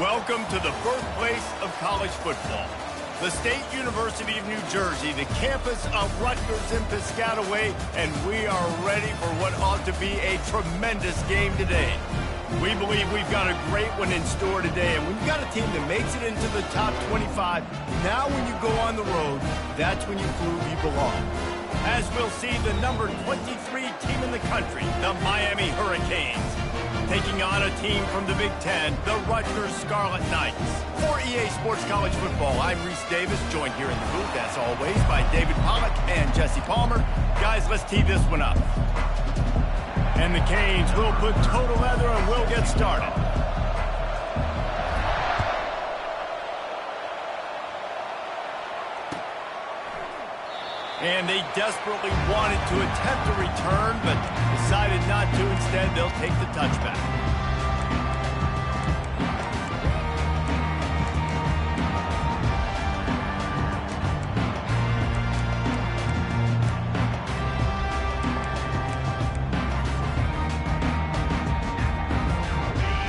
Welcome to the birthplace of college football. The State University of New Jersey, the campus of Rutgers in Piscataway, and we are ready for what ought to be a tremendous game today. We believe we've got a great one in store today, and when you've got a team that makes it into the top 25, now when you go on the road, that's when you prove you belong. As we'll see, the number 23 team in the country, the Miami Hurricanes, taking on a team from the Big Ten, the Rutgers Scarlet Knights. For EA Sports College Football, I'm Reese Davis, joined here in the booth, as always, by David Pollack and Jesse Palmer. Guys, let's tee this one up. And the Canes will put total leather and we'll get started. And they desperately wanted to attempt a return, but decided not to. Instead, they'll take the touchback.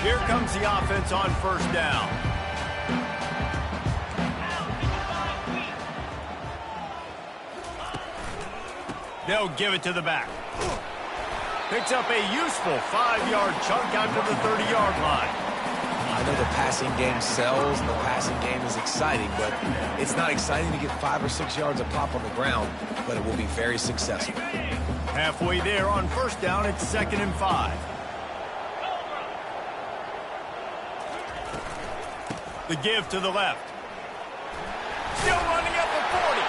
Here comes the offense on first down. They'll give it to the back. Picks up a useful 5-yard chunk out to the 30-yard line. I know the passing game sells, and the passing game is exciting, but it's not exciting to get 5 or 6 yards a pop on the ground, but it will be very successful. Halfway there on first down, it's 2nd and 5. The give to the left. Still running at the 40.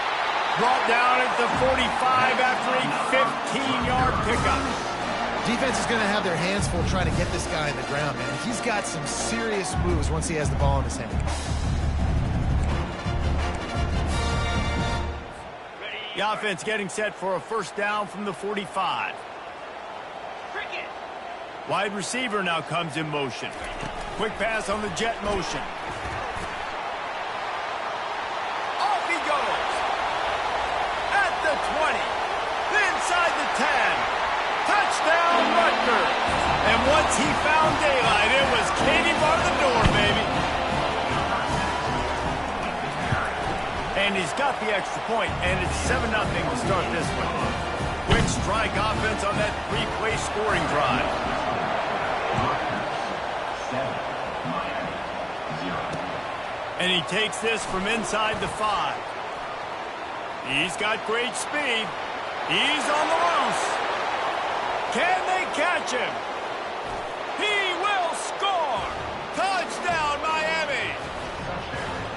Brought down at the 45 after a 15-yard pickup. Defense is going to have their hands full trying to get this guy in the ground, man. He's got some serious moves once he has the ball in his hand. The offense getting set for a first down from the 45. Wide receiver now comes in motion. Quick pass on the jet motion. Off he goes. At the 20. Inside the 10. Touchdown, Rutgers. And once he found daylight, it was Katie bar the door, baby. And he's got the extra point, and it's 7-0 to start this one. Quick strike offense on that 3-play scoring drive. And he takes this from inside the 5. He's got great speed. He's on the loose. Can they catch him? He will score! Touchdown, Miami!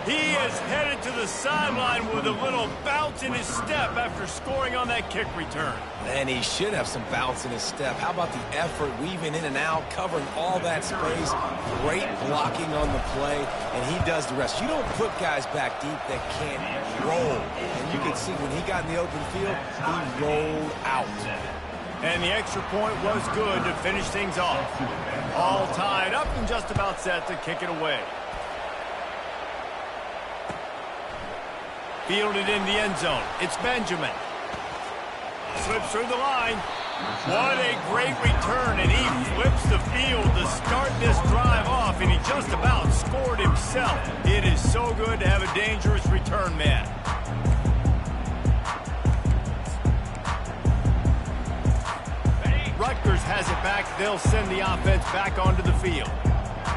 He is headed to the sideline with a little bounce in his step after scoring on that kick return. And he should have some bounce in his step. How about the effort, weaving in and out, covering all that space, great blocking on the play, and he does the rest. You don't put guys back deep that can't roll. And you can see when he got in the open field, he rolled out. And the extra point was good to finish things off. All tied up and just about set to kick it away. Fielded in the end zone. It's Benjamin. Slips through the line. What a great return, and he flips the field to start this drive off, and he just about scored himself. It is so good to have a dangerous return man. Rutgers has it back. They'll send the offense back onto the field.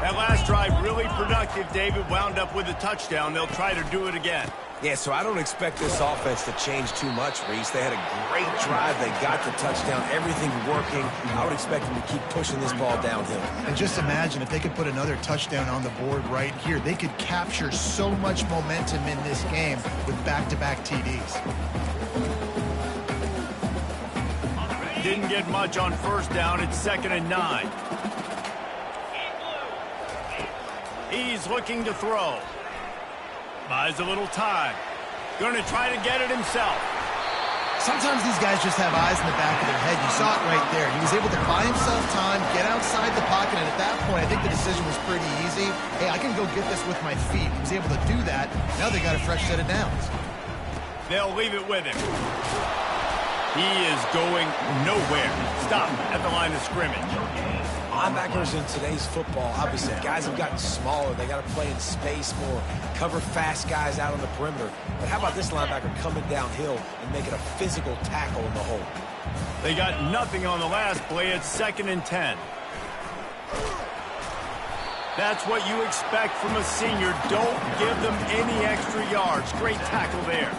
That last drive really productive. David wound up with a touchdown. They'll try to do it again. Yeah, so I don't expect this offense to change too much, Reese. They had a great drive. They got the touchdown. Everything working. I would expect them to keep pushing this ball downhill. And just imagine if they could put another touchdown on the board right here. They could capture so much momentum in this game with back-to-back TDs. Didn't get much on first down. It's 2nd and 9. He's looking to throw. Buys a little time. Going to try to get it himself. Sometimes these guys just have eyes in the back of their head. You saw it right there. He was able to buy himself time, get outside the pocket, and at that point, I think the decision was pretty easy. Hey, I can go get this with my feet. He was able to do that. Now they got a fresh set of downs. They'll leave it with him. He is going nowhere. Stop at the line of scrimmage. Linebackers in today's football, obviously, guys have gotten smaller. They got to play in space more, cover fast guys out on the perimeter. But how about this linebacker coming downhill and making a physical tackle in the hole? They got nothing on the last play. It's 2nd and 10. That's what you expect from a senior. Don't give them any extra yards. Great tackle there.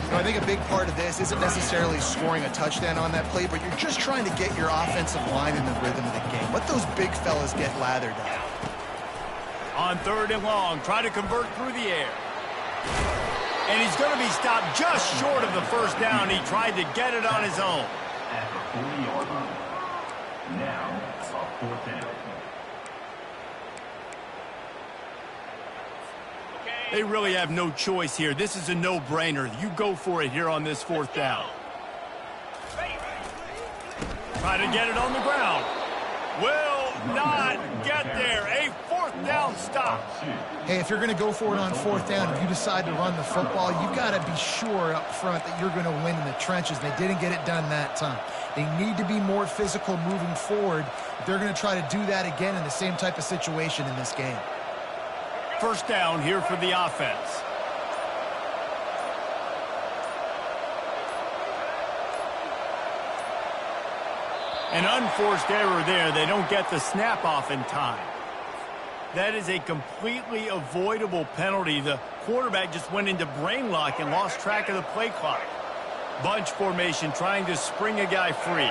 So I think a big part of this isn't necessarily scoring a touchdown on that play, but you're just trying to get your offensive line in the rhythm of the game. Let those big fellas get lathered up. On 3rd and long, try to convert through the air. And he's going to be stopped just short of the first down. He tried to get it on his own. At the 40-yard line. Now, it's a 4th down. They really have no choice here. This is a no-brainer. You go for it here on this 4th down. Try to get it on the ground. Will not get there. A 4th down stop. Hey, if you're going to go for it on 4th down, if you decide to run the football, you've got to be sure up front that you're going to win in the trenches. They didn't get it done that time. They need to be more physical moving forward if they're going to try to do that again in the same type of situation in this game. 1st down here for the offense. An unforced error there. They don't get the snap off in time. That is a completely avoidable penalty. The quarterback just went into brain lock and lost track of the play clock. Bunch formation trying to spring a guy free.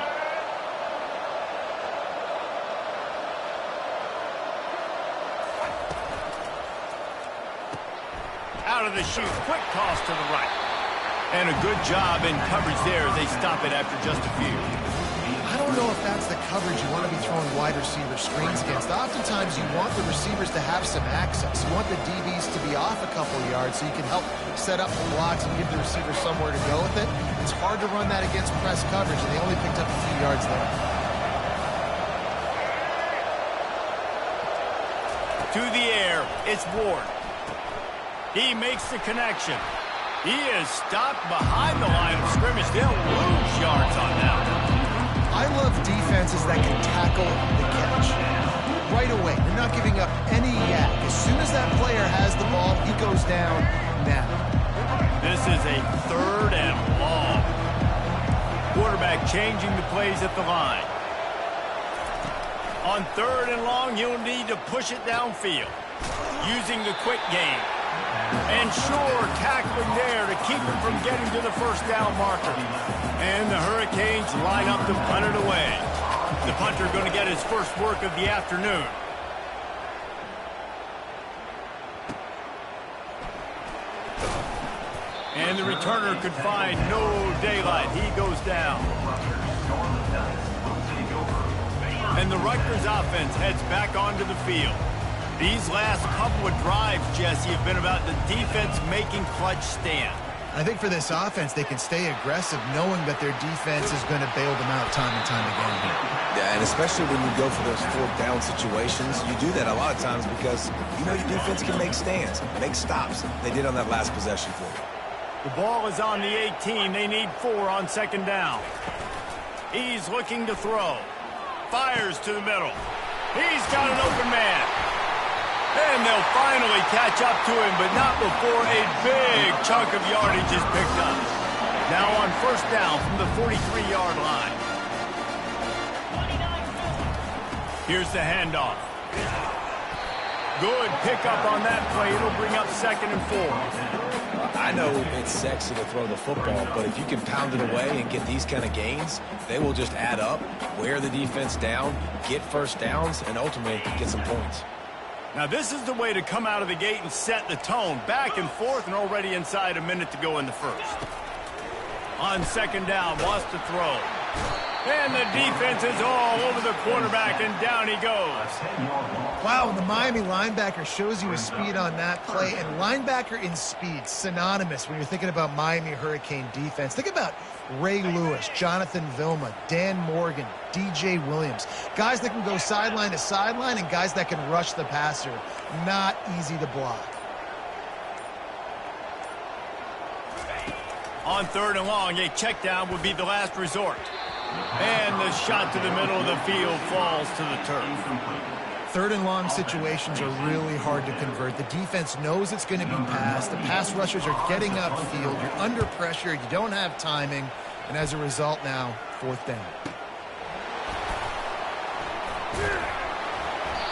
Out of the chute, quick toss to the right. And a good job in coverage there. They stop it after just a few. I don't know if that's the coverage you want to be throwing wide receiver screens against. Oftentimes you want the receivers to have some access. You want the DBs to be off a couple yards so you can help set up the blocks and give the receiver somewhere to go with it. It's hard to run that against press coverage, and they only picked up a few yards there. To the air, it's Ward. He makes the connection. He is stopped behind the line of scrimmage. They'll lose yards on that. I love defenses that can tackle the catch right away. They're not giving up any yak. As soon as that player has the ball, he goes down now. This is a 3rd and long. Quarterback changing the plays at the line. On 3rd and long, you'll need to push it downfield using the quick game. And sure, tackling there to keep him from getting to the 1st down marker. And the Hurricanes line up to punt it away. The punter going to get his first work of the afternoon. And the returner could find no daylight. He goes down. And the Rutgers offense heads back onto the field. These last couple of drives, Jesse, have been about the defense making clutch stand. I think for this offense, they can stay aggressive knowing that their defense is going to bail them out time and time again. Yeah, and especially when you go for those 4th down situations, you do that a lot of times because you know your defense can make stands, make stops. They did on that last possession for you. The ball is on the 18. They need 4 on 2nd down. He's looking to throw. Fires to the middle. He's got an open man. And they'll finally catch up to him, but not before a big chunk of yardage is picked up. Now on 1st down from the 43-yard line. Here's the handoff. Good pickup on that play. It'll bring up 2nd and 4. I know it's sexy to throw the football, but if you can pound it away and get these kind of gains, they will just add up, wear the defense down, get 1st downs, and ultimately get some points. Now, this is the way to come out of the gate and set the tone. Back and forth and already inside a minute to go in the 1st. On 2nd down, wants to throw. And the defense is all over the quarterback, and down he goes. Wow, and the Miami linebacker shows you his speed on that play. And linebacker in speed, synonymous when you're thinking about Miami Hurricane defense. Think about Ray Lewis, Jonathan Vilma, Dan Morgan, DJ Williams. Guys that can go sideline to sideline and guys that can rush the passer. Not easy to block. On 3rd and long, a check down would be the last resort. And the shot to the middle of the field falls to the turf. 3rd and long situations are really hard to convert. The defense knows it's going to be passed. The pass rushers are getting upfield. You're under pressure. You don't have timing. And as a result now, 4th down.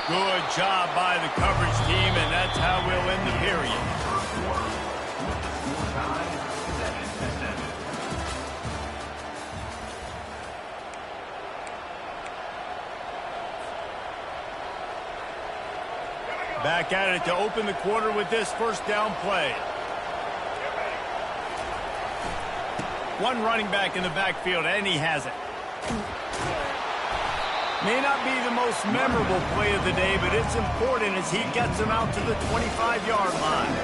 Good job by the coverage team, and that's how we'll end the period. Back at it to open the quarter with this 1st down play. One running back in the backfield, and he has it. May not be the most memorable play of the day, but it's important as he gets him out to the 25-yard line.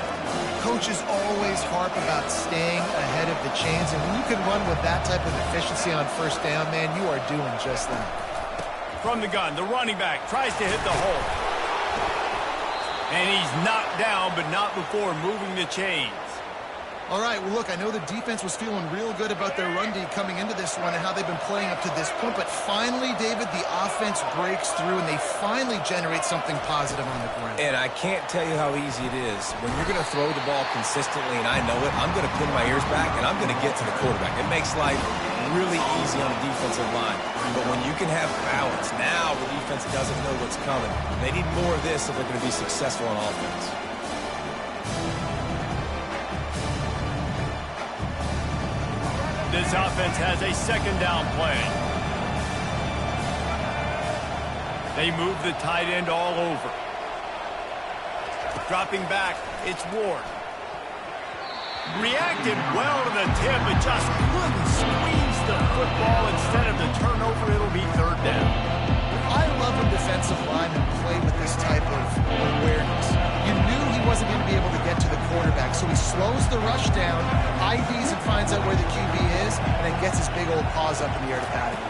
Coaches always harp about staying ahead of the chains, and when you can run with that type of efficiency on 1st down, man, you are doing just that. From the gun, the running back tries to hit the hole. And he's knocked down, but not before moving the chains. All right, well, look, I know the defense was feeling real good about their run D coming into this one and how they've been playing up to this point, but finally, David, the offense breaks through, and they finally generate something positive on the ground. And I can't tell you how easy it is. When you're going to throw the ball consistently, and I know it, I'm going to pin my ears back, and I'm going to get to the quarterback. It makes life really easy on the defensive line. But when you can have balance, now the defense doesn't know what's coming. They need more of this if they're going to be successful on offense. This offense has a 2nd down play. They move the tight end all over. Dropping back, it's Ward. Reacted well to the tip, but just couldn't squeeze the football. Instead of the turnover, it'll be 3rd down. I love when defensive linemen play with this type of awareness. You knew he wasn't going to be able to get to the quarterback, so he slows the rush down, IVs and finds out where the QB is, and then gets his big old paws up in the air to pat it.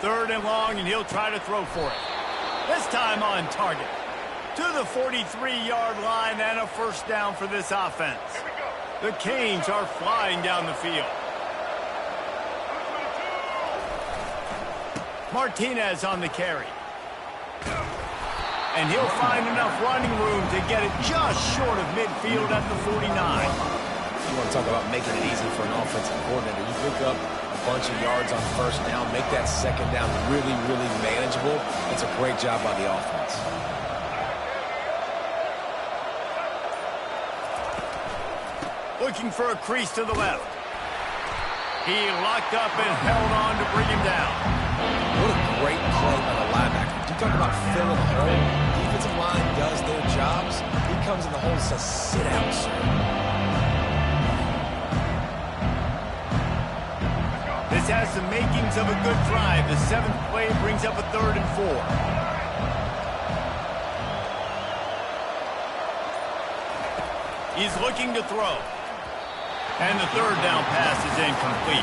3rd and long, and he'll try to throw for it. This time on target. To the 43-yard line and a 1st down for this offense. The Canes are flying down the field. Martinez on the carry. And he'll find enough running room to get it just short of midfield at the 49. You want to talk about making it easy for an offensive coordinator. You pick up a bunch of yards on 1st down, make that 2nd down really, really manageable. That's a great job by the offense. Looking for a crease to the left. He locked up and held on to bring him down. What a great play by the linebacker. You talk about filling the hole. Defensive line does their jobs. He comes in the hole and says, sit out, sir. This has the makings of a good drive. The 7th play brings up a 3rd and 4. He's looking to throw. And the 3rd down pass is incomplete.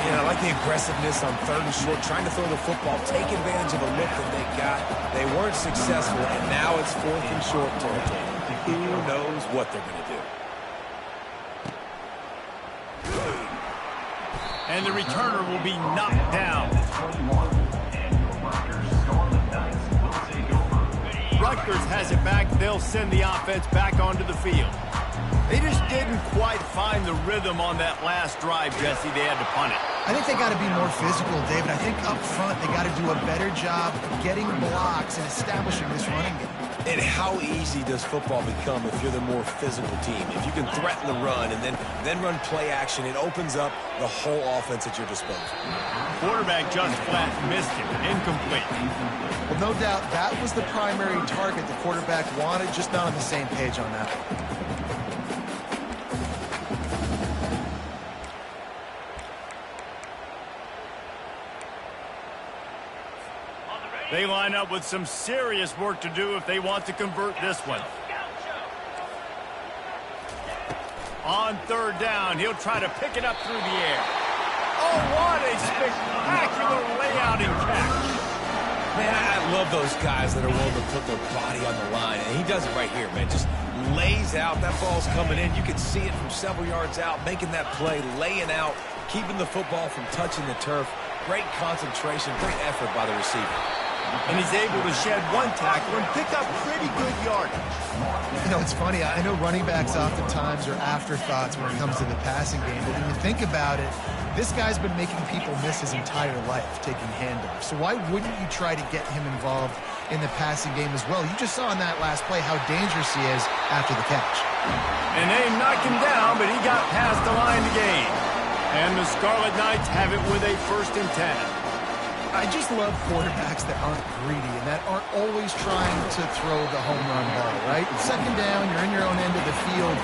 Yeah, I like the aggressiveness on 3rd and short, trying to throw the football, take advantage of a look that they got. They weren't successful, and now it's 4th and short territory. Who knows what they're going to do? And the returner will be knocked down. Rutgers has it back. They'll send the offense back onto the field. They just didn't quite find the rhythm on that last drive, Jesse. They had to punt it. I think they got to be more physical, David. I think up front they got to do a better job of getting blocks and establishing this running game. And how easy does football become if you're the more physical team? If you can threaten the run and then run play action, it opens up the whole offense at your disposal. Quarterback just flat missed it. Incomplete. Well, no doubt that was the primary target the quarterback wanted, just not on the same page on that one. They line up with some serious work to do if they want to convert this one. On 3rd down, he'll try to pick it up through the air. Oh, what a spectacular layout and catch. Man, I love those guys that are willing to put their body on the line, and he does it right here, man. Just lays out. That ball's coming in. You can see it from several yards out, making that play, laying out, keeping the football from touching the turf. Great concentration, great effort by the receiver. And he's able to shed one tackle and pick up pretty good yardage. You know, it's funny. I know running backs oftentimes are afterthoughts when it comes to the passing game, but when you think about it, this guy's been making people miss his entire life taking handoffs. So why wouldn't you try to get him involved in the passing game as well? You just saw in that last play how dangerous he is after the catch. And they knocked him down, but he got past the line to gain. And the Scarlet Knights have it with a 1st and 10. I just love quarterbacks that aren't greedy and that aren't always trying to throw the home run ball, right? 2nd down, you're in your own end of the field.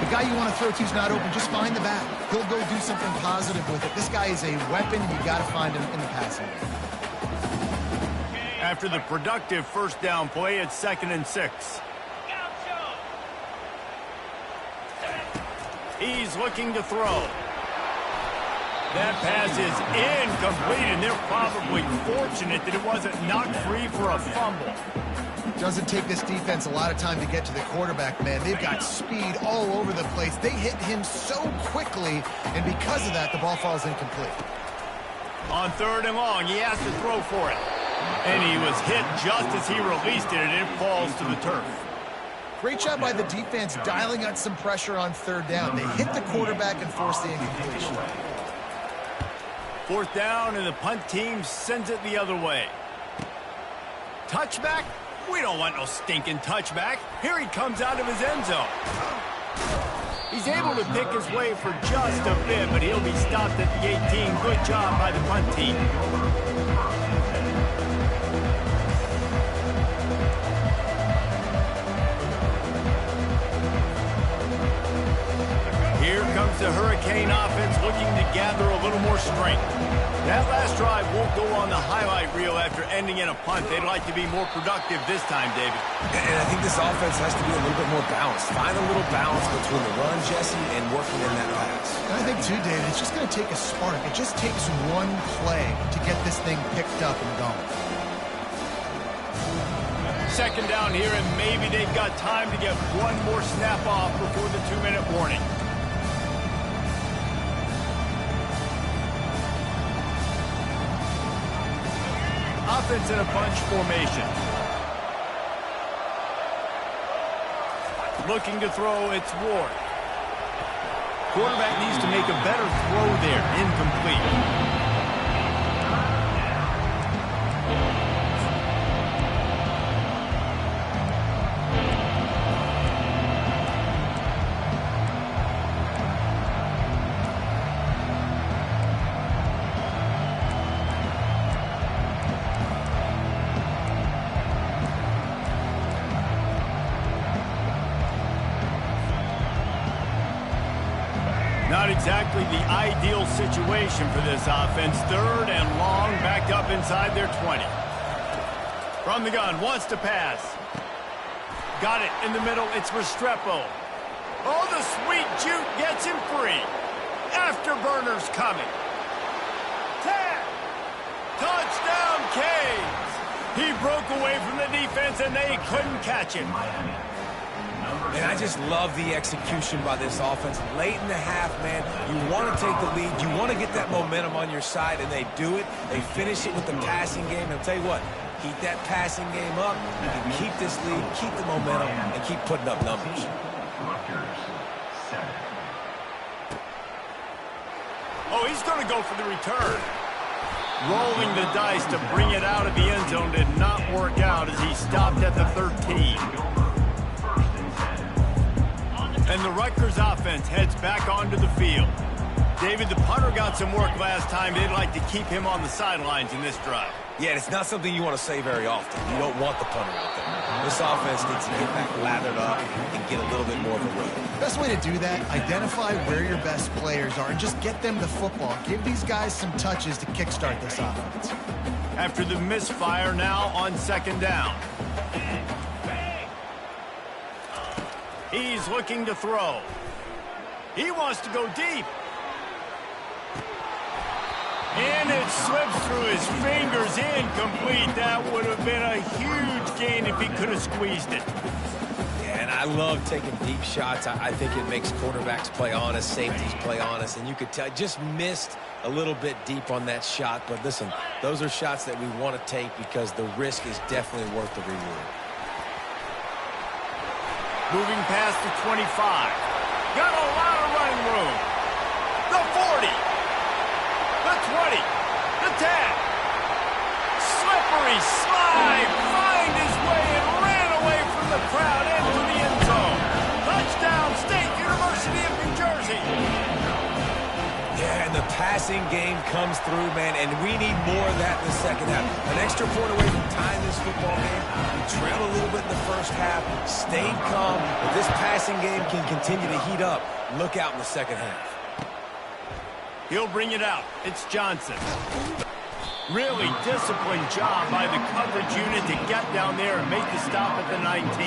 The guy you want to throw to is not open. Just find the back. He'll go do something positive with it. This guy is a weapon, and you got to find him in the passing game. After the productive 1st down play, it's 2nd and 6. He's looking to throw. That pass is incomplete, and they're probably fortunate that it wasn't knocked free for a fumble. Doesn't take this defense a lot of time to get to the quarterback, man. They've got speed all over the place. They hit him so quickly, and because of that, the ball falls incomplete. On 3rd and long, he has to throw for it. And he was hit just as he released it, and it falls to the turf. Great job by the defense dialing out some pressure on 3rd down. They hit the quarterback and forced the incompletion. 4th down, and the punt team sends it the other way. Touchback? We don't want no stinking touchback. Here he comes out of his end zone. He's able to pick his way for just a bit, but he'll be stopped at the 18. Good job by the punt team. Here comes the Hurricane offense looking to gather a little more strength. That last drive won't go on the highlight reel after ending in a punt. They'd like to be more productive this time, David. And I think this offense has to be a little bit more balanced. Find a little balance between the run, Jesse, and working in that pass. And I think, too, David, it's just going to take a spark. It just takes one play to get this thing picked up and going. 2nd down here, and maybe they've got time to get one more snap off before the 2-minute warning. Offense in a bunch formation. Looking to throw, it's Ward. Quarterback needs to make a better throw there. Incomplete. Not exactly the ideal situation for this offense. 3rd and long, backed up inside their 20. From the gun, wants to pass. Got it in the middle, it's Restrepo. Oh, the sweet juke gets him free. Afterburner's coming. 10. Touchdown, Canes. He broke away from the defense, and they couldn't catch him. And I just love the execution by this offense. Late in the half, man, you want to take the lead. You want to get that momentum on your side, and they do it. They finish it with the passing game. And I'll tell you what, keep that passing game up. You can keep this lead, keep the momentum, and keep putting up numbers. Rutgers, 7. Oh, he's going to go for the return. Rolling the dice to bring it out of the end zone did not work out as he stopped at the 13. And the Rutgers offense heads back onto the field. David, the punter got some work last time. They'd like to keep him on the sidelines in this drive. Yeah, it's not something you want to say very often. You don't want the punter out there. This offense needs to get back lathered up and get a little bit more of a run. Best way to do that, identify where your best players are and just get them the football. Give these guys some touches to kickstart this offense. After the misfire, now on 2nd down. He's looking to throw. He wants to go deep. And it slips through his fingers, incomplete. That would have been a huge gain if he could have squeezed it. Yeah, and I love taking deep shots. I think it makes quarterbacks play honest, safeties play honest, and you could tell just missed a little bit deep on that shot. But listen, those are shots that we want to take because the risk is definitely worth the reward. Moving past the 25. Got a lot of running room. The 40. The 20. The 10. Slippery slide. Find his way and ran away from the crowd into the end zone. Touchdown, State University of New Jersey. Yeah, and the passing game comes through, man, and we need more of that in the second half. An extra point away from tying this football game. We trailed a little bit in the first half, stayed calm. If this passing game can continue to heat up, look out in the second half. He'll bring it out. It's Johnson. Really disciplined job by the coverage unit to get down there and make the stop at the 19.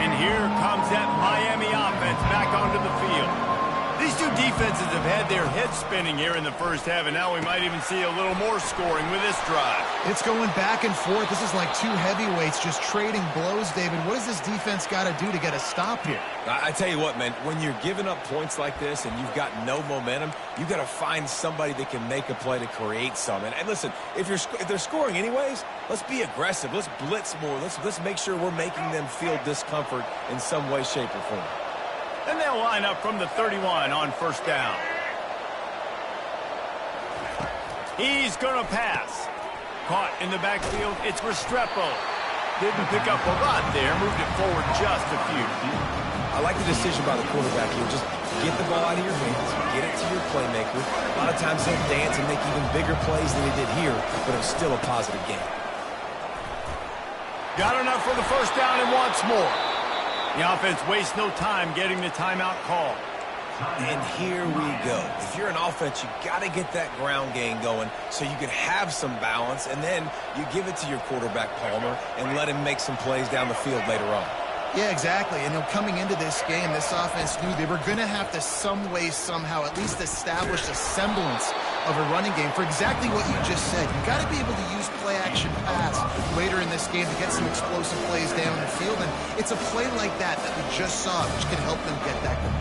And here comes that Miami offense back onto the field. These two defenses have had their heads spinning here in the first half, and now we might even see a little more scoring with this drive. It's going back and forth. This is like two heavyweights just trading blows, David. What does this defense got to do to get a stop here? I tell you what, man, when you're giving up points like this and you've got no momentum, you got to find somebody that can make a play to create some. And listen, if they're scoring anyways, let's be aggressive. Let's blitz more. Let's make sure we're making them feel discomfort in some way, shape, or form. And they'll line up from the 31 on first down. He's going to pass. Caught in the backfield, it's Restrepo. Didn't pick up a lot there, moved it forward just a few. I like the decision by the quarterback here. Just get the ball out of your hands, get it to your playmaker. A lot of times he'll dance and make even bigger plays than he did here, but it was still a positive game. Got enough for the first down and wants more. The offense wastes no time getting the timeout call. And here we go. If you're an offense, you got to get that ground game going so you can have some balance, and then you give it to your quarterback, Palmer, and let him make some plays down the field later on. Yeah, exactly. And coming into this game, this offense knew they were going to have to some way, somehow, at least establish a semblance of a running game for exactly what you just said. You got to be able to use play-action pass later in this game to get some explosive plays down the field. And it's a play like that we just saw, which can help them get that going.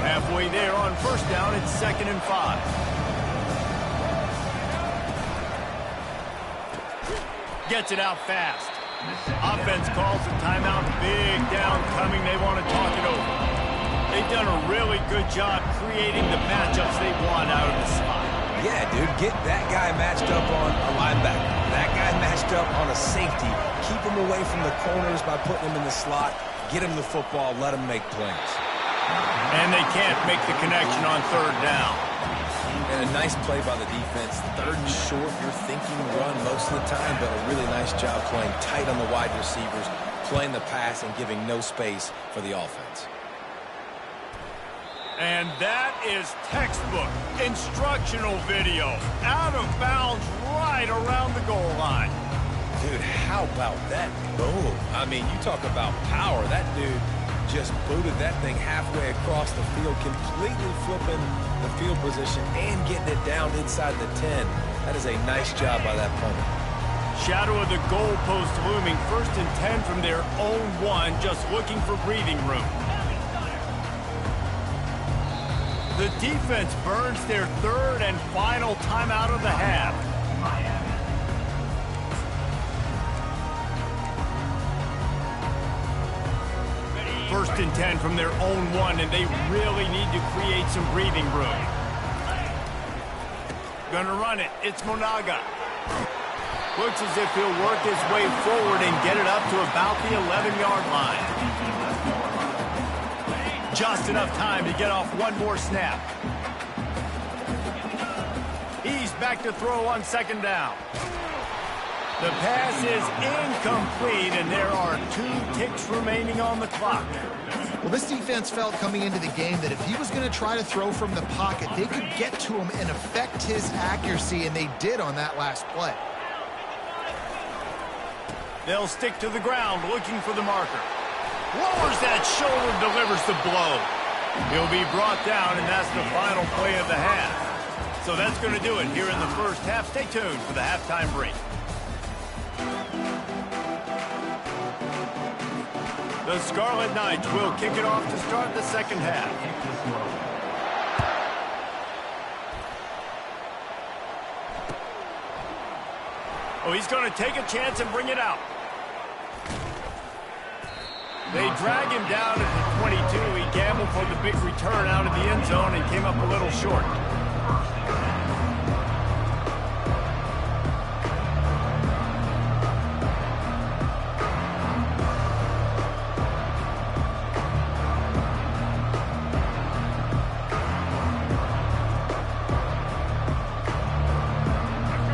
Halfway there on first down, it's 2nd and 5. Gets it out fast. Offense calls a timeout. Big down coming. They want to talk it over. They've done a really good job creating the matchups they want out of the slot. Yeah, dude, get that guy matched up on a linebacker. That guy matched up on a safety. Keep him away from the corners by putting him in the slot. Get him the football. Let him make plays. And they can't make the connection on third down. And a nice play by the defense. 3rd and short, you're thinking run most of the time, but a really nice job playing tight on the wide receivers, playing the pass and giving no space for the offense. And that is textbook instructional video. Out of bounds right around the goal line. Dude, how about that boom? I mean, you talk about power. That dude just booted that thing halfway across the field, completely flipping the field position and getting it down inside the 10. That is a nice job by that punter. Shadow of the goalpost looming. 1st and 10 from their own 1, just looking for breathing room. The defense burns their 3rd and final timeout of the half. 1st and 10 from their own 1, and they really need to create some breathing room. Gonna run it. It's Monaga. Looks as if he'll work his way forward and get it up to about the 11-yard line. Just enough time to get off one more snap. He's back to throw on 2nd down. The pass is incomplete, and there are 2 ticks remaining on the clock. Well, this defense felt coming into the game that if he was going to try to throw from the pocket, they could get to him and affect his accuracy, and they did on that last play. They'll stick to the ground looking for the marker. Lowers that shoulder, delivers the blow. He'll be brought down, and that's the final play of the half. So that's going to do it here in the first half. Stay tuned for the halftime break. The Scarlet Knights will kick it off to start the second half. Oh, he's going to take a chance and bring it out. They drag him down at the 22. He gambled for the big return out of the end zone and came up a little short.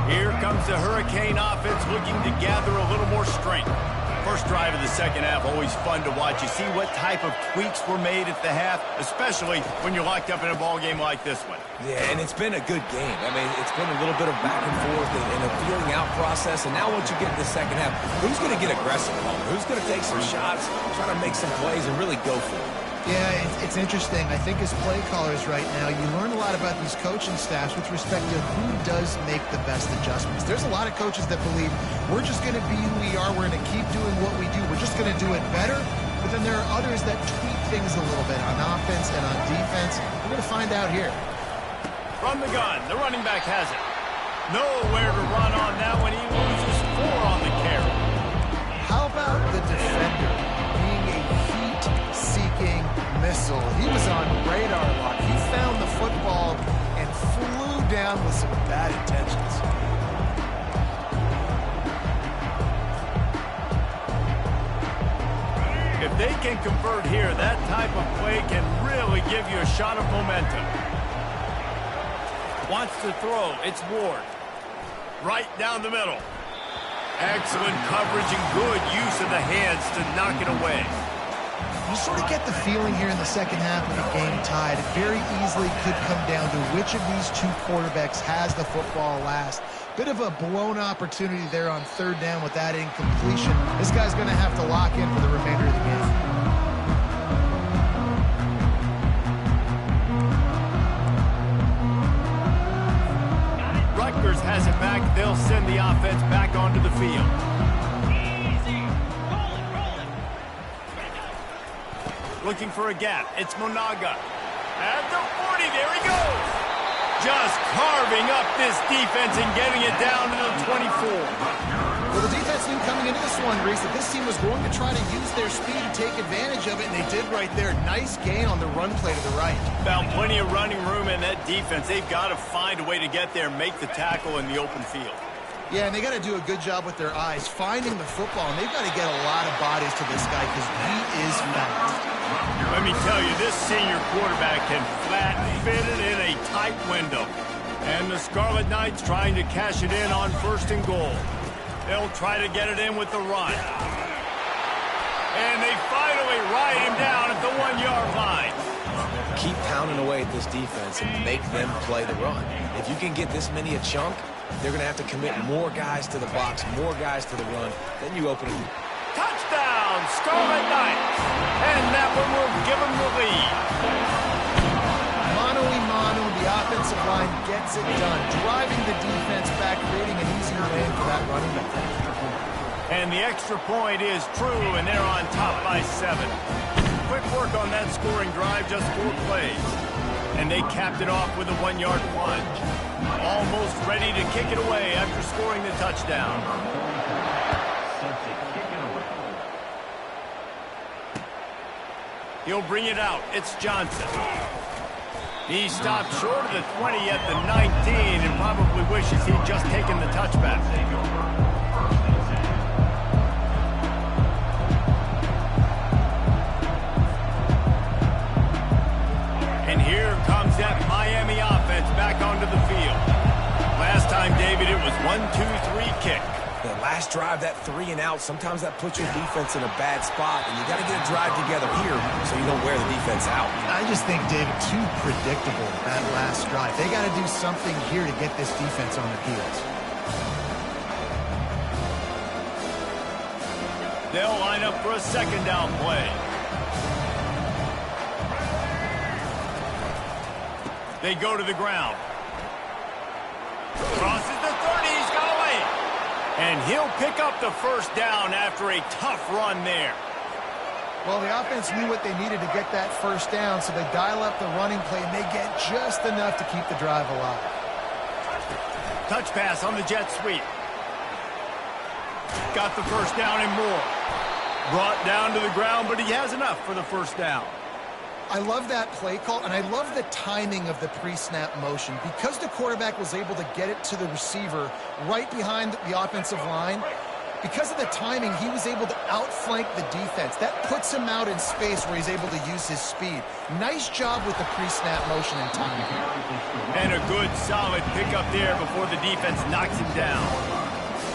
Here comes the Hurricane offense looking to gather a little more strength. First drive of the second half, always fun to watch. You see what type of tweaks were made at the half, especially when you're locked up in a ball game like this one. Yeah, and it's been a good game. I mean, it's been a little bit of back and forth and a feeling out process. And now once you get to the second half, who's going to get aggressive? Who's going to take some shots, try to make some plays, and really go for it? Yeah, it's interesting. I think as play callers right now, you learn a lot about these coaching staffs with respect to who does make the best adjustments. There's a lot of coaches that believe we're just going to be who we are. We're going to keep doing what we do. We're just going to do it better. But then there are others that tweak things a little bit on offense and on defense. We're going to find out here. From the gun, the running back has it. Nowhere to run on that one. He loses 4 on the carry. How about the defender being a heat-seeking missile? He was on radar lock. He found the football and flew down with some bad intentions. If they can convert here, that type of play can really give you a shot of momentum. Wants to throw. It's Ward. Right down the middle. Excellent coverage and good use of the hands to knock it away. You sort of get the feeling here in the second half of the game tied. It very easily could come down to which of these two quarterbacks has the football last. Bit of a blown opportunity there on third down with that incompletion. This guy's going to have to lock in for the remainder of the game. Rutgers has it back. They'll send the offense back onto the field. Looking for a gap. It's Monaga. At the 40, there he goes. Just carving up this defense and getting it down to the 24. Well, the defense knew coming into this one, Reese, that this team was going to try to use their speed and take advantage of it, and they did right there. Nice gain on the run play to the right. Found plenty of running room in that defense. They've got to find a way to get there, make the tackle in the open field. Yeah, and they got to do a good job with their eyes, finding the football, and they've got to get a lot of bodies to this guy because he is fast. Let me tell you, this senior quarterback can flat fit it in a tight window. And the Scarlet Knights trying to cash it in on 1st and goal. They'll try to get it in with the run. And they finally ride him down at the 1-yard line. Keep pounding away at this defense and make them play the run. If you can get this many a chunk, they're going to have to commit more guys to the box, more guys to the run. Then you open it. Touchdown, Scarlet Knights. And that one will give them the lead. Mano-a-mano, the offensive line gets it done, driving the defense back, creating an easy lane for that running back. And the extra point is true, and they're on top by 7. Quick work on that scoring drive, just 4 plays. And they capped it off with a 1-yard plunge. Almost ready to kick it away after scoring the touchdown. He'll bring it out. It's Johnson. He stopped short of the 20 at the 19 and probably wishes he'd just taken the touchback. And here comes that Miami offense back onto the field. Last time, David, it was 1-2-3 kick. The last drive, that 3 and out, sometimes that puts your defense in a bad spot, and you got to get a drive together here so you don't wear the defense out. I just think, David, too predictable, that last drive. They got to do something here to get this defense on their heels. They'll line up for a 2nd down play. They go to the ground. And he'll pick up the first down after a tough run there. Well, the offense knew what they needed to get that first down, so they dial up the running play, and they get just enough to keep the drive alive. Touch pass on the jet sweep. Got the first down and more. Brought down to the ground, but he has enough for the first down. I love that play call, and I love the timing of the pre-snap motion. Because the quarterback was able to get it to the receiver right behind the offensive line, because of the timing, he was able to outflank the defense. That puts him out in space where he's able to use his speed. Nice job with the pre-snap motion and timing. And a good, solid pickup there before the defense knocks him down.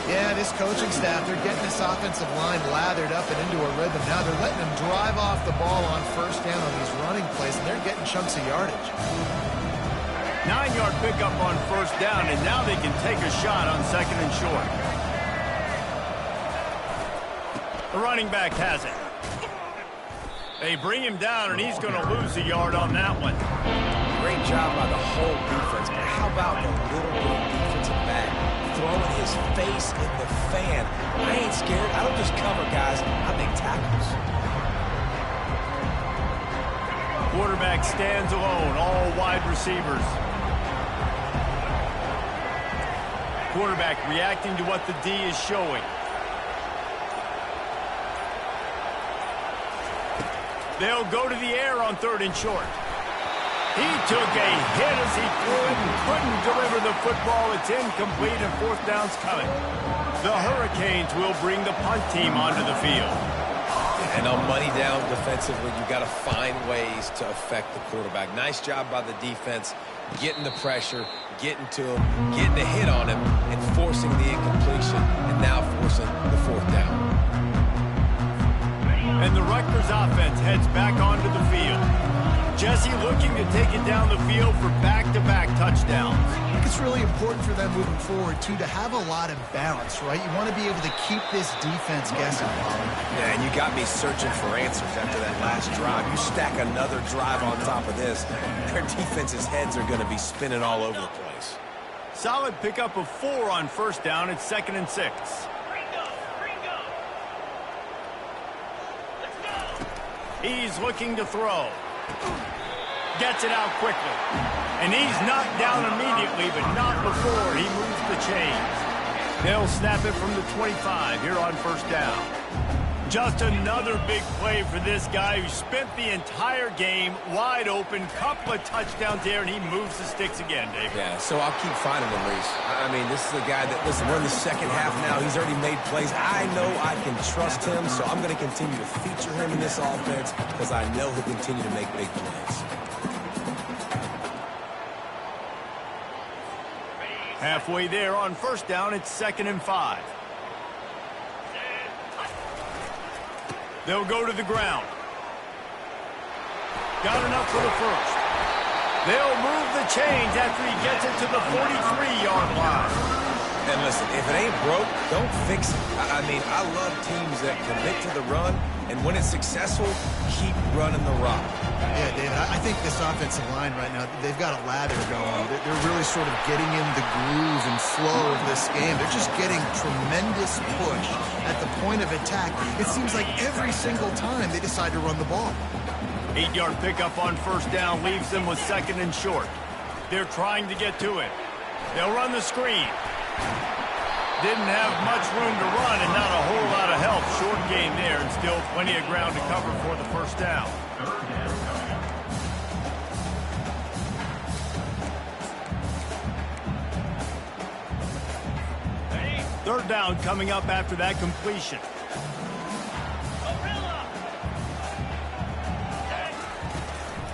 Yeah, this coaching staff, they're getting this offensive line lathered up and into a rhythm. Now they're letting them drive off the ball on first down on these running plays, and they're getting chunks of yardage. 9-yard pickup on first down, and now they can take a shot on second and short. The running back has it. They bring him down, and he's going to lose a yard on that one. Great job by the whole defense, but how about the little bit of defensive back throwing his face in the fan? I ain't scared. I don't just cover guys. I make tackles. Quarterback stands alone, all wide receivers. Quarterback reacting to what the D is showing. They'll go to the air on third and short. He took a hit as he threw it and couldn't deliver the football. It's incomplete and fourth down's coming. The Hurricanes will bring the punt team onto the field. And on money down defensively, you got to find ways to affect the quarterback. Nice job by the defense, getting the pressure, getting to him, getting a hit on him, and forcing the incompletion, and now forcing the fourth down. And the Rutgers offense heads back onto the field. Jesse looking to take it down the field for back-to-back touchdowns. I think it's really important for them moving forward, too, to have a lot of balance, right? You want to be able to keep this defense guessing, Colin. Yeah, and you got me searching for answers after that last drive. You stack another drive on top of this, their defense's heads are going to be spinning all over the place. Solid pickup of 4 on first down. It's 2nd and 6. He's looking to throw. Gets it out quickly. And he's knocked down immediately, but not before he moves the chains. They'll snap it from the 25 here on first down. Just another big play for this guy who spent the entire game wide open. Couple of touchdowns there, and he moves the sticks again, David. Yeah, so I'll keep finding him, Reese. I mean, this is a guy that, listen, we're in the second half now. He's already made plays. I know I can trust him, so I'm going to continue to feature him in this offense because I know he'll continue to make big plays. Halfway there on first down, it's 2nd and 5. They'll go to the ground. Got enough for the first. They'll move the chains after he gets it to the 43-yard line. And listen, if it ain't broke, don't fix it. I mean, I love teams that commit to the run, and when it's successful, keep running the rock. Yeah, David, I think this offensive line right now, they've got a lather going. They're really sort of getting in the groove and flow of this game. They're just getting tremendous push at the point of attack. It seems like every single time they decide to run the ball. 8-yard pickup on first down leaves them with 2nd and short. They're trying to get to it. They'll run the screen. Didn't have much room to run and not a whole lot of help. Short game there and still plenty of ground to cover for the first down. Third down coming up after that completion.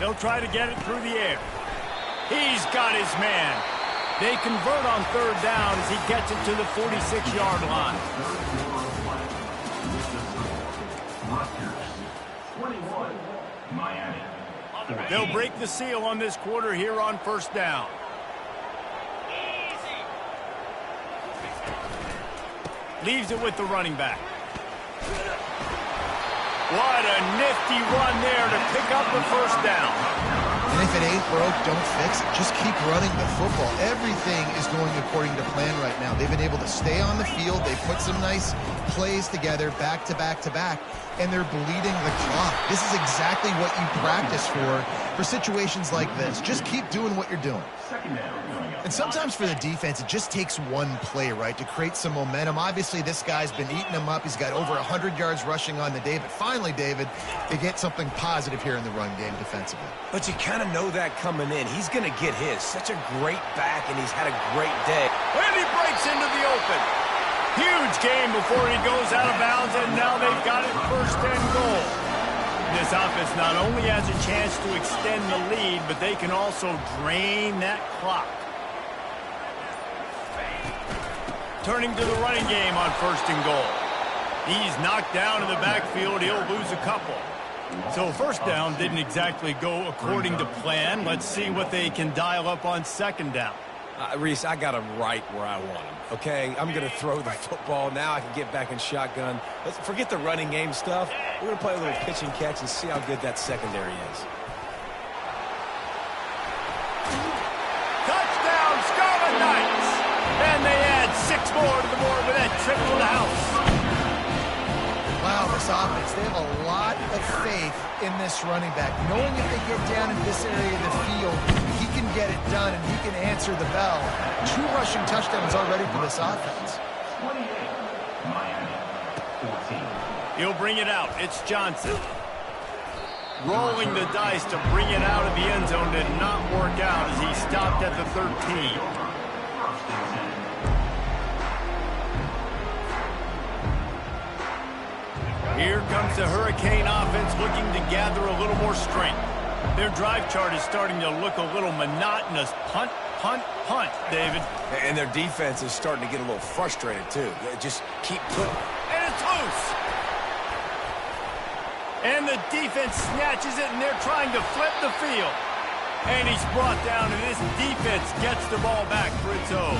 They'll try to get it through the air. He's got his man. They convert on third down as he gets it to the 46-yard line. They'll break the seal on this quarter here on first down. Leaves it with the running back. What a nifty run there to pick up the first down. And if it ain't broke, don't fix it. Just keep running the football. Everything is going according to plan right now. They've been able to stay on the field. They've put some nice plays together, back to back to back, and they're bleeding the clock. This is exactly what you practice for situations like this. Just keep doing what you're doing. And sometimes for the defense, it just takes one play, right, to create some momentum. Obviously, this guy's been eating them up. He's got over 100 yards rushing on the day. But finally, David, they get something positive here in the run game defensively. But you kind of know that coming in. He's going to get his. Such a great back, and he's had a great day. And he breaks into the open. Huge game before he goes out of bounds, and now they've got it first and goal. This offense not only has a chance to extend the lead, but they can also drain that clock. Turning to the running game on first and goal. He's knocked down in the backfield. He'll lose a couple. So first down didn't exactly go according to plan. Let's see what they can dial up on second down. Reese, I got him right where I want him, okay? I'm going to throw the football. Now I can get back in shotgun. Let's forget the running game stuff. We're going to play a little pitch and catch and see how good that secondary is. Touchdown, Scarlet Knights! And they add 6 more to the board with that trip to the house. Wow, this offense, they have a lot of faith in this running back. Knowing if they get down in this area of the field, he can get it done and he can answer the bell. 2 rushing touchdowns already for this offense. 28, Miami, 14. He'll bring it out. It's Johnson. Rolling the dice to bring it out of the end zone did not work out as he stopped at the 13. Here comes the Hurricane offense looking to gather a little more strength. Their drive chart is starting to look a little monotonous. Punt, punt, punt, David. And their defense is starting to get a little frustrated, too. They just keep putting... And it's loose. And the defense snatches it, and they're trying to flip the field. And he's brought down, and this defense gets the ball back for its own.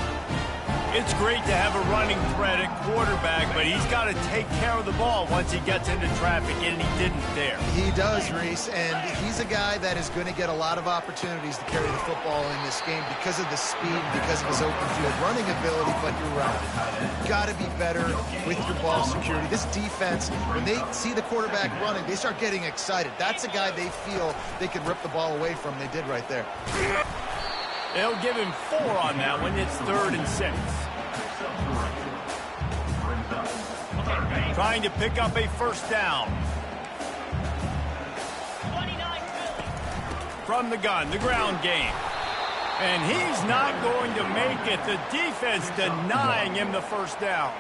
It's great to have a running threat at quarterback, but he's got to take care of the ball once he gets into traffic, and he didn't there. He does, Reese, and he's a guy that is going to get a lot of opportunities to carry the football in this game because of the speed, because of his open field running ability, but you're right. You've got to be better with your ball security. This defense, when they see the quarterback running, they start getting excited. That's a guy they feel they can rip the ball away from. They did right there. They'll give him 4 on that one. It's 3rd and 6. Trying to pick up a first down. From the gun, the ground game. And he's not going to make it. The defense denying him the first down.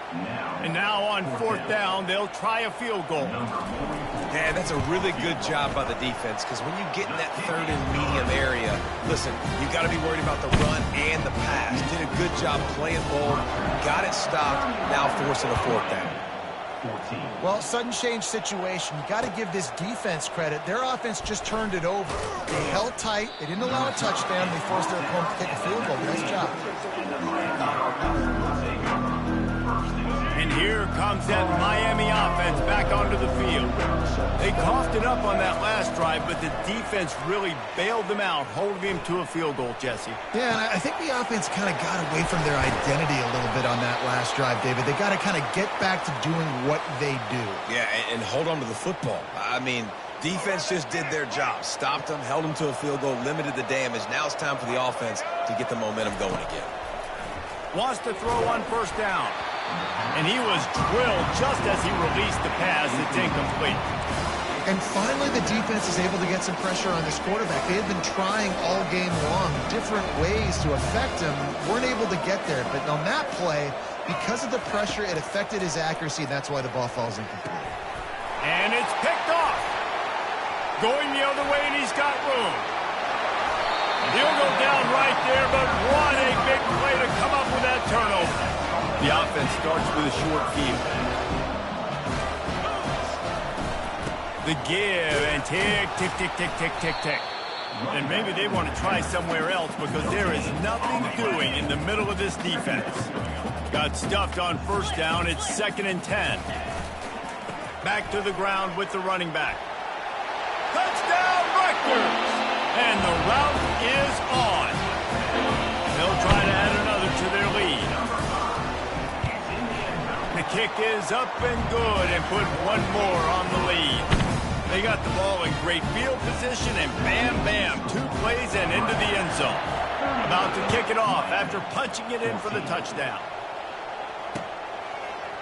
And now on 4th down, they'll try a field goal. Yeah, that's a really good job by the defense because when you get in that 3rd and medium area, listen, you got to be worried about the run and the pass. Did a good job playing bold, got it stopped, now forcing a 4th down. Well, sudden change situation. You got to give this defense credit. Their offense just turned it over. They held tight. They didn't allow a touchdown. They forced their opponent to take a field goal. Nice job. And here comes that Miami offense back onto the field. They coughed it up on that last drive, but the defense really bailed them out, holding him to a field goal, Jesse. Yeah, and I think the offense kind of got away from their identity a little bit on that last drive, David. They got to kind of get back to doing what they do. Yeah, and hold on to the football. I mean, defense just did their job. Stopped them, held them to a field goal, limited the damage. Now it's time for the offense to get the momentum going again. Wants to throw on first down. And he was drilled just as he released the pass. It's incomplete. And finally, the defense is able to get some pressure on this quarterback. They had been trying all game long different ways to affect him. Weren't able to get there. But on that play, because of the pressure, it affected his accuracy. That's why the ball falls incomplete. And it's picked off. Going the other way, and he's got room. He'll go down right there, but what a big play to come up with that turnover. The offense starts with a short field. The give, and tick, tick, tick, tick, tick, tick, tick. And maybe they want to try somewhere else because there is nothing doing in the middle of this defense. Got stuffed on first down. It's 2nd and 10. Back to the ground with the running back. Touchdown, Rutgers! And the route is on. They'll try to add another to their lead. The kick is up and good and put one more on the lead. They got the ball in great field position and bam, bam, 2 plays and into the end zone. About to kick it off after punching it in for the touchdown.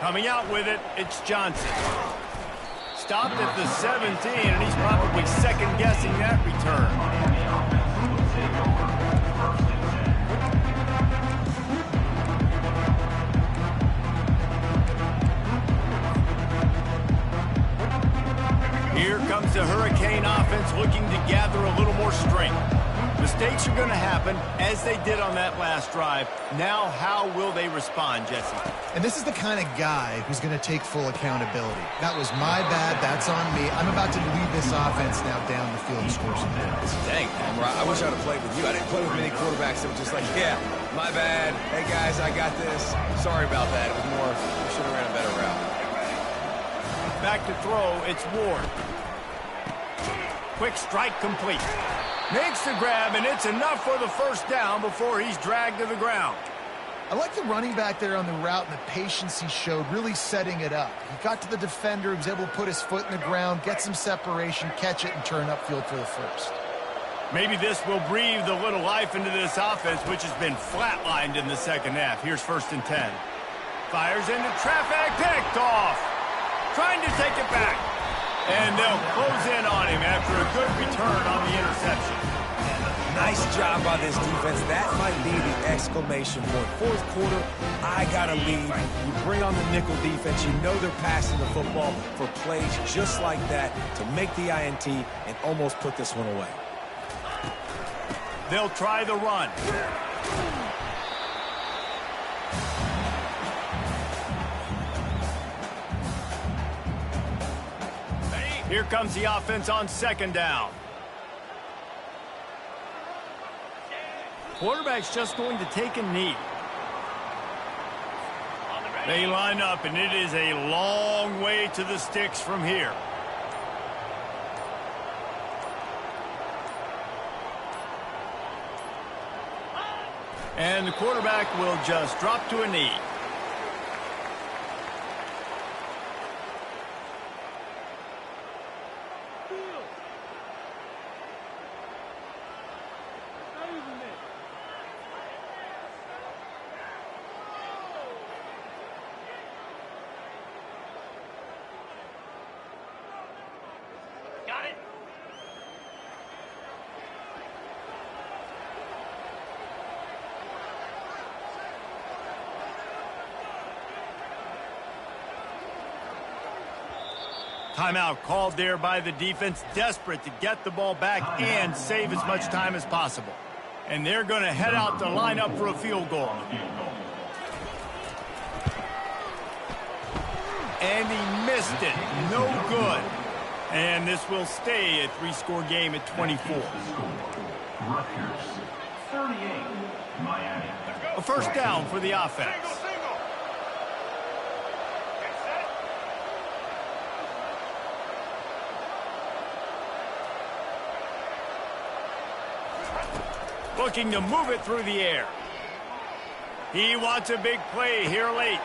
Coming out with it, it's Johnson. Stopped at the 17, and he's probably second-guessing that return. Here comes the Hurricane offense looking to gather a little more strength. Mistakes are going to happen, as they did on that last drive. Now, how will they respond, Jesse? And this is the kind of guy who's going to take full accountability. That was my bad. That's on me. I'm about to lead this offense now down the field and score some points. Dang, I wish I would have played with you. I didn't play with many quarterbacks that were just like, yeah, my bad. Hey, guys, I got this. Sorry about that. It was more, we should have ran a better route. Back to throw, it's Ward. Quick strike complete. Makes the grab, and it's enough for the first down before he's dragged to the ground. I like the running back there on the route and the patience he showed, really setting it up. He got to the defender, he was able to put his foot in the ground, get some separation, catch it, and turn upfield for the first. Maybe this will breathe a little life into this offense, which has been flatlined in the second half. Here's 1st and 10. Fires into traffic, picked off. Trying to take it back. And they'll close in on him after a good return on the interception. Nice job by this defense. That might be the exclamation point. 4th quarter, I got a lead. You bring on the nickel defense. You know they're passing the football for plays just like that to make the INT and almost put this one away. They'll try the run. Here comes the offense on 2nd down. Quarterback's just going to take a knee. They line up, and it is a long way to the sticks from here. And the quarterback will just drop to a knee. Timeout called there by the defense, desperate to get the ball back and save as much time as possible. And they're going to head out to line up for a field goal. And he missed it. No good. And this will stay a 3-score game at 24. Rutgers, 38, Miami. A first down for the offense. Looking to move it through the air. He wants a big play here late.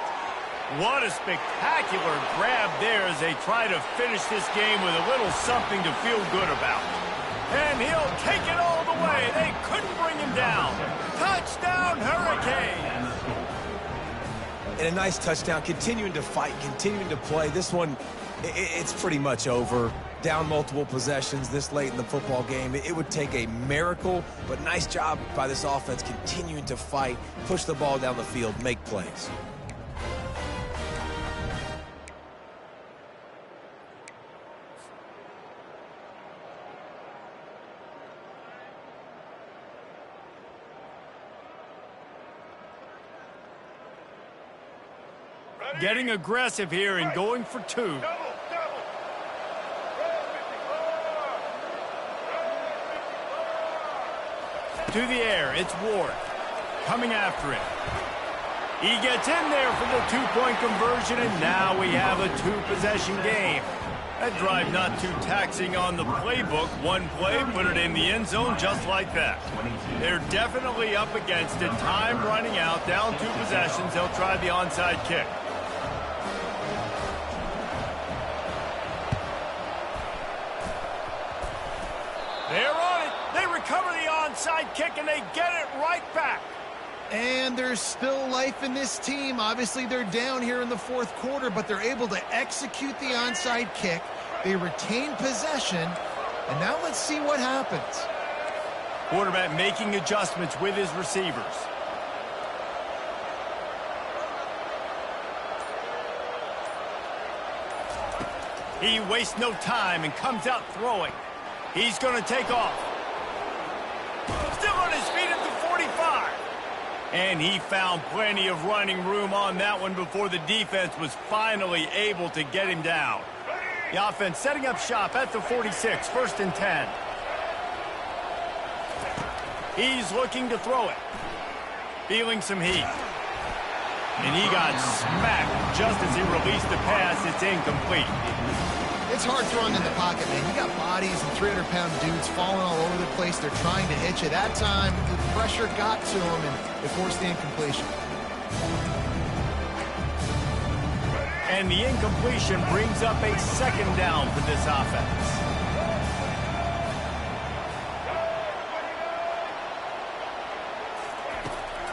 What a spectacular grab there as they try to finish this game with a little something to feel good about. And he'll take it all the way. They couldn't bring him down. Touchdown, Hurricane! And a nice touchdown, continuing to fight, continuing to play. This one, it's pretty much over. Down multiple possessions this late in the football game. It would take a miracle, but nice job by this offense continuing to fight, push the ball down the field, make plays. Getting aggressive here and going for 2. To the air, it's Ward. Coming after it. He gets in there for the 2-point conversion, and now we have a 2-possession game. That drive not too taxing on the playbook. One play, put it in the end zone just like that. They're definitely up against it. Time running out, down 2 possessions. They'll try the onside kick. They're on it. They recover the onside kick, and they get it right back. And there's still life in this team. Obviously, they're down here in the 4th quarter, but they're able to execute the onside kick. They retain possession, and now let's see what happens. Quarterback making adjustments with his receivers. He wastes no time and comes out throwing. He's going to take off. Still on his feet at the 45. And he found plenty of running room on that one before the defense was finally able to get him down. The offense setting up shop at the 46, 1st and 10. He's looking to throw it. Feeling some heat. And he got smacked just as he released the pass. It's incomplete. It's hard throwing in the pocket, man. You got bodies and 300-pound dudes falling all over the place. They're trying to hit you. That time, the pressure got to him, and it forced the incompletion. And the incompletion brings up a 2nd down for this offense.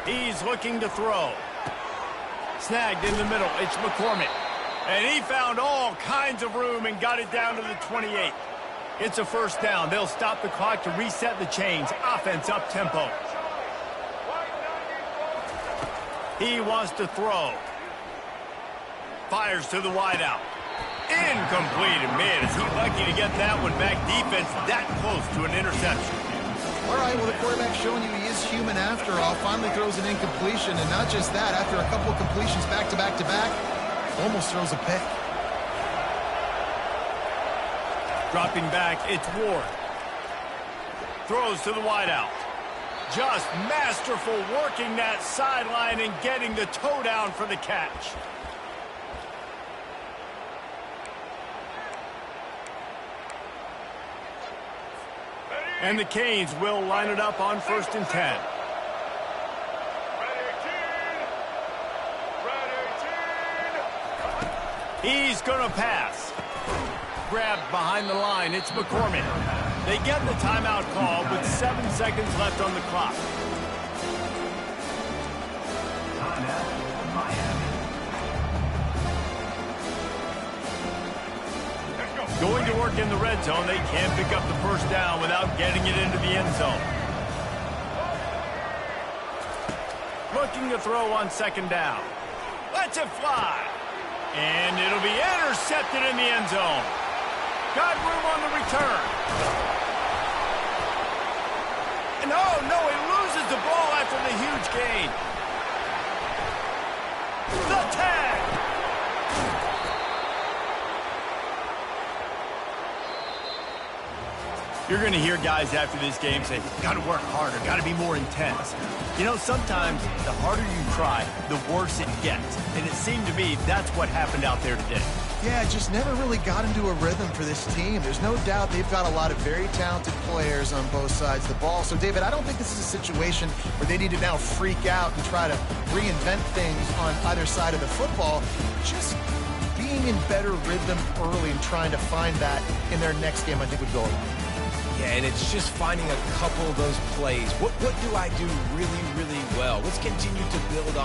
He's looking to throw. Snagged in the middle. It's McCormick. And he found all kinds of room and got it down to the 28. It's a 1st down. They'll stop the clock to reset the chains. Offense up tempo. He wants to throw. Fires to the wideout. Incomplete. And man, is he lucky to get that one back. Defense that close to an interception. All right, well, the quarterback's showing you he is human after all. Finally throws an incompletion, and not just that, after a couple of completions back-to-back-to-back, almost throws a pick. Dropping back, it's Ward. Throws to the wideout. Just masterful working that sideline and getting the toe down for the catch. And the Canes will line it up on 1st and 10. He's going to pass. Grabbed behind the line. It's McCormick. They get the timeout call with 7 seconds left on the clock. Going to work in the red zone. They can't pick up the 1st down without getting it into the end zone. Looking to throw on 2nd down. Lets it fly. And it'll be intercepted in the end zone. Got room on the return. And oh no, he loses the ball after the huge gain. The tag. You're going to hear guys after this game say, got to work harder, got to be more intense. You know, sometimes the harder you try, the worse it gets. And it seemed to me that's what happened out there today. Yeah, it just never really got into a rhythm for this team. There's no doubt they've got a lot of very talented players on both sides of the ball. So, David, I don't think this is a situation where they need to now freak out and try to reinvent things on either side of the football. Just being in better rhythm early and trying to find that in their next game, I think, would go a long way. Yeah, and it's just finding a couple of those plays. What do I do really, really well? Let's continue to build on